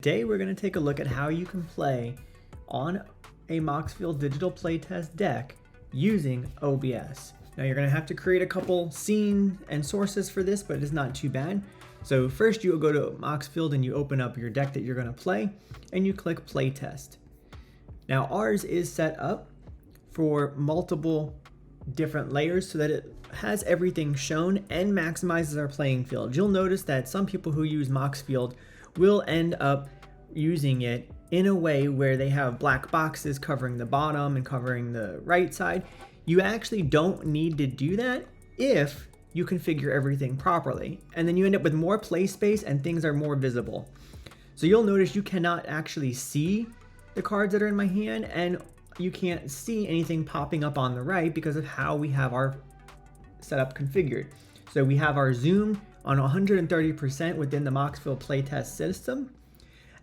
Today we're going to take a look at how you can play on a Moxfield digital playtest deck using OBS. Now you're going to have to create a couple scenes and sources for this, but it's not too bad. So first you go to Moxfield and you open up your deck that you're going to play and you click playtest. Now ours is set up for multiple different layers so that it has everything shown and maximizes our playing field. You'll notice that some people who use Moxfield will end up using it in a way where they have black boxes covering the bottom and covering the right side. You actually don't need to do that if you configure everything properly, and then you end up with more play space and things are more visible. So you'll notice you cannot actually see the cards that are in my hand, and you can't see anything popping up on the right because of how we have our setup configured. So we have our zoom on 130% within the Moxfield playtest system.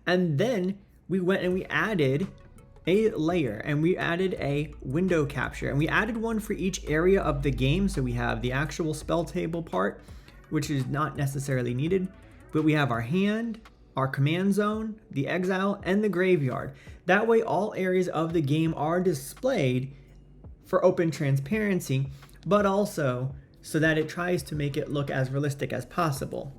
And then we went and we added a layer and we added a window capture, and we added one for each area of the game. So we have the actual SpellTable part, which is not necessarily needed, but we have our hand, our command zone, the exile, and the graveyard. That way all areas of the game are displayed for open transparency, but also so that it tries to make it look as realistic as possible.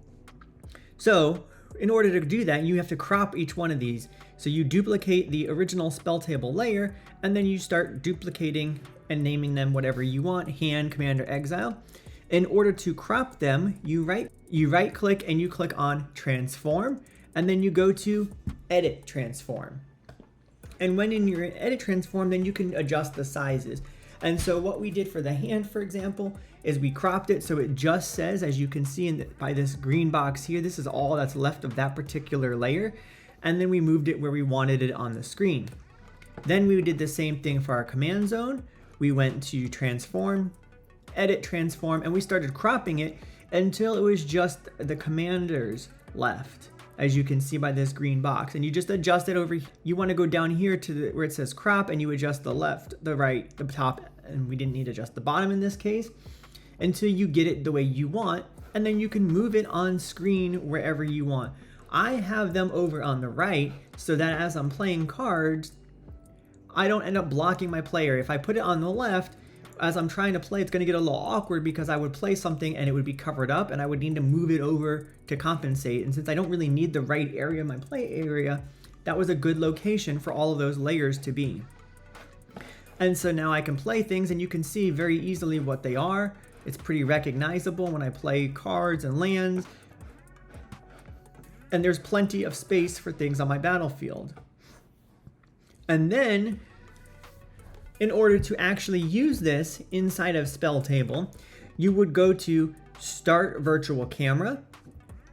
So in order to do that, you have to crop each one of these. So you duplicate the original SpellTable layer, and then you start duplicating and naming them whatever you want, hand, commander, exile. In order to crop them, you right click and you click on transform, and then you go to edit transform. And when in your edit transform, then you can adjust the sizes. And so what we did for the hand, for example, is we cropped it so it just says, as you can see by this green box here, this is all that's left of that particular layer. And then we moved it where we wanted it on the screen. Then we did the same thing for our command zone. We went to transform, edit transform, and we started cropping it until it was just the commanders left, as you can see by this green box. And you just adjust it over. You want to go down here to where it says crop, and you adjust the left, the right, the top, and we didn't need to adjust the bottom in this case, until you get it the way you want, and then you can move it on screen wherever you want. I have them over on the right so that as I'm playing cards, I don't end up blocking my player. If I put it on the left, as I'm trying to play, it's going to get a little awkward because I would play something and it would be covered up and I would need to move it over to compensate. And since I don't really need the right area in my play area, that was a good location for all of those layers to be. And so now I can play things and you can see very easily what they are. It's pretty recognizable when I play cards and lands. And there's plenty of space for things on my battlefield. And then, in order to actually use this inside of SpellTable, you would go to Start Virtual Camera.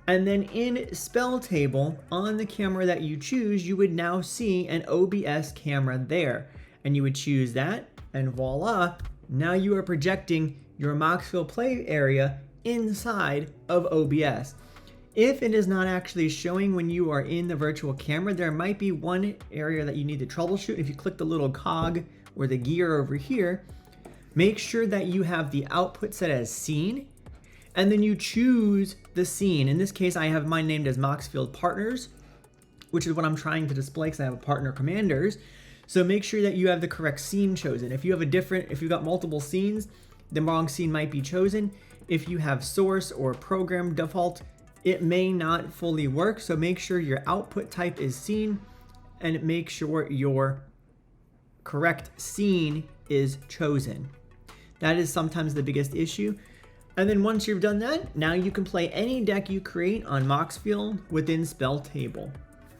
And then in SpellTable, on the camera that you choose, you would now see an OBS camera there. And you would choose that, and voila, now you are projecting your Moxfield play area inside of OBS. If it is not actually showing when you are in the virtual camera, there might be one area that you need to troubleshoot. If you click the little cog or the gear over here, make sure that you have the output set as scene, and then you choose the scene. In this case, I have mine named as Moxfield Partners, which is what I'm trying to display because I have partner commanders. So make sure that you have the correct scene chosen. If you've got multiple scenes, the wrong scene might be chosen. If you have source or program default, it may not fully work. So make sure your output type is scene, and make sure your correct scene is chosen. That is sometimes the biggest issue. And then once you've done that, now you can play any deck you create on Moxfield within SpellTable.